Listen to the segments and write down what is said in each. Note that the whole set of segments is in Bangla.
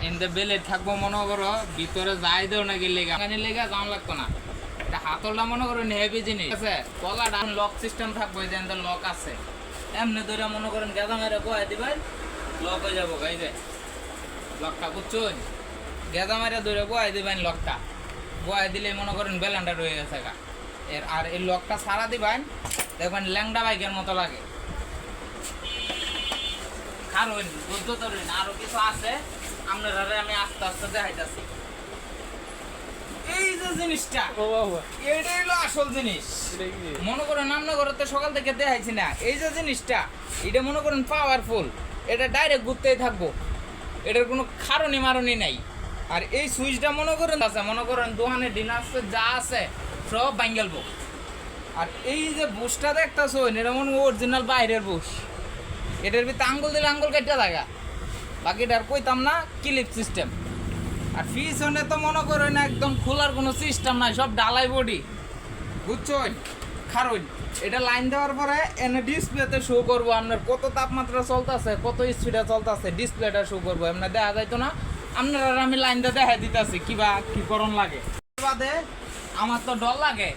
এনতে বেলে থাকবো মনে করো ভিতরে যাই দেও না গেলে যাওয়া লাগতো না। এটা হাতলটা মনে করো হেভি জিনিস আছে, কলাটা লক সিস্টেম থাকবো, এই যে লক আছে, এমনি ধরে মনে করেন গেদা মেরে বয়ে দিবেন লক হয়ে যাবো। এই যে লকটা বুঝছেন, গেদা মেরে ধরে বয়ে দিবেন, লকটা বয়ে দিলে মনে করেন বেলানটা রয়ে গেছে গা। আর এই লকটা সারা দিবেন দেখবেন ল্যাংডা বাইকের মতো লাগে। কারণ বুঝতে পারেন আরো কিছু আছে, আপনারা আমি আস্তে আস্তে দেখাইতেছি। এই যে জিনিসটা এটাই হলো আসল জিনিস। মনে করেন আপনার ঘরে তো সকাল থেকে দেখাইছি না, এই যে জিনিসটা এটা মনে করেন পাওয়ারফুল, এটা ডাইরেক্ট ঘুরতেই থাকবো, এটার কোনো কারণই মারণই নাই। আর এই সুইচটা মনে করেন আছে, মনে করেন দোকানে ডিনার যা আছে সব ভাঙ্গেলবো। আর এই যে বুশটা দেখতেছো এটা মনে অরিজিনাল বাইরের বুশ, এটার ভিতরে আঙ্গুল দিলে আঙ্গুল কেটে থাকা, বাকিটা আর কইতাম না, ক্লিপ সিস্টেম। আর পিছনে তো মনে করেন একদম খোলার কোনো সিস্টেম নাই, সব ডালাই বডি, বুঝছেন। কারণ এটা লাইন দেওয়ার পরে এনে ডিসপ্লেতে শো করবো আপনার কত তাপমাত্রা চলতেছে, কত স্পিডে চলতেছে, ডিসপ্লেটা শো করবো, এমনি দেখা যাইতো না। আপনারা আমি লাইনটা দেখা দিতেছি কিবা কি করণ লাগে। বাদে আমার তো ডর লাগে,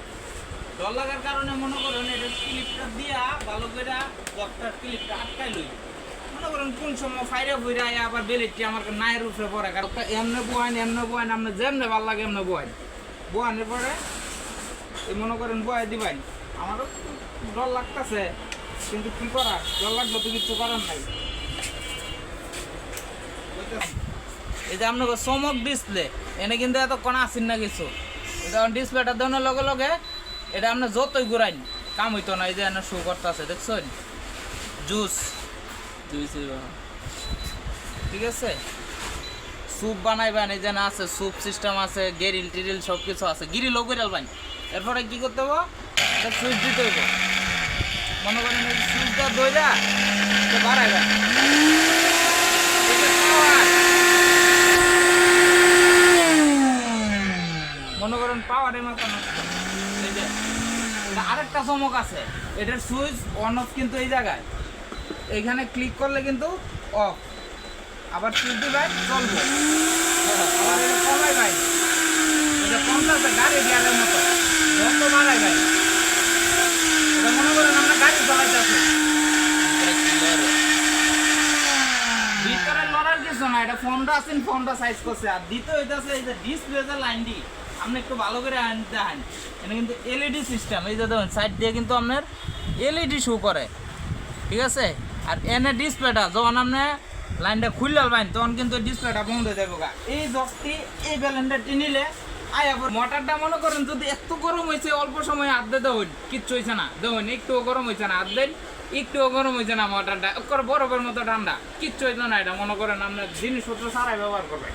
ডর লাগার কারণে মনে করেন এটা ক্লিপটা দিয়া ভালো করে বক্সটার ক্লিপটা আটকাই লই। মনে করেন কোন সময় ফাইরে ফুইরে আবার বেলেটটি আমার নায়ের উপরে পড়ে, কারণ এমনি বয়েন আপনি যেমনি ভালো লাগে এমনি বয়ানের পরে এই মনে করেন বয়ে দিবেন। আমারও ডর লাগতেছে, কিন্তু কি করার, ডর লাগলে তো কিছু করার নাই। এই যে আপনার চমক ডিসপ্লে এনে কিন্তু এতক্ষণ আসেন না কিছু, এটা ডিসপ্লেটা দেওয়ার লগে লগে এটা আপনার যতই ঘুরাইন কাম হইতো না। এই যে শো করতেছে দেখছেন, জুস, ঠিক আছে। স্যুপ বানাইবেন, এই যে না আছে স্যুপ সিস্টেম আছে, গেরিল টিরিল সব কিছু আছে, গিরিলও গেরালবেন। এরপরে কি করতে হবো, এটা সুইচ দিতে হইব। মনে করেন এই সুইচটা দইরা বাড়াইবেন, মনে করেন পাওয়ারের মতো। এই যে আরেকটা চমক আছে, এটার সুইচ অন অফ কিন্তু এই জায়গায়, এইখানে ক্লিক করলে কিন্তু অফ, আবার সুইচ দিবেন চলবো, আবার এটা কমাই ভাই, এটা কমতেছে গাড়ি গিয়ারের মতো, যত বাড়াই ভাই এটা মনে করেন আমরা গাড়ি চালাইতেছি। ভিতরে লড়ার কিছু না, এটা ফোনটা আছেন, ফোনটা সাইজ করছে। আর দ্বিতীয় হইতেছে এই যে ডিসপ্লে যে লাইনটি আপনি একটু ভালো করে দেখেন, এটা কিন্তু এলইডি সিস্টেম। এই যে দেখুন সাইড দিয়ে কিন্তু আপনার এলইডি শো করে, ঠিক আছে। আর এনে ডিসপ্লেটা যখন আপনি লাইনটা খুললে পাইন তখন কিন্তু ডিসপ্লেটা বন্ধ হয়ে যাবে। এই জগটি এই ব্যালেন্ডারটি নিলে মোটরটা মনে করেন যদি এত গরম হয়েছে অল্প সময় হাত দিয়ে দেবেন কিচ্ছু হয়েছে না, দেখুন একটুও গরম হয়েছে না, হাত দেন একটুও গরম হয়েছে না, মোটরটা বরফের মতো ঠান্ডা, কিচ্ছু হইতো না। এটা মনে করেন আপনার জিনিসপত্র সারাই ব্যবহার করবেন।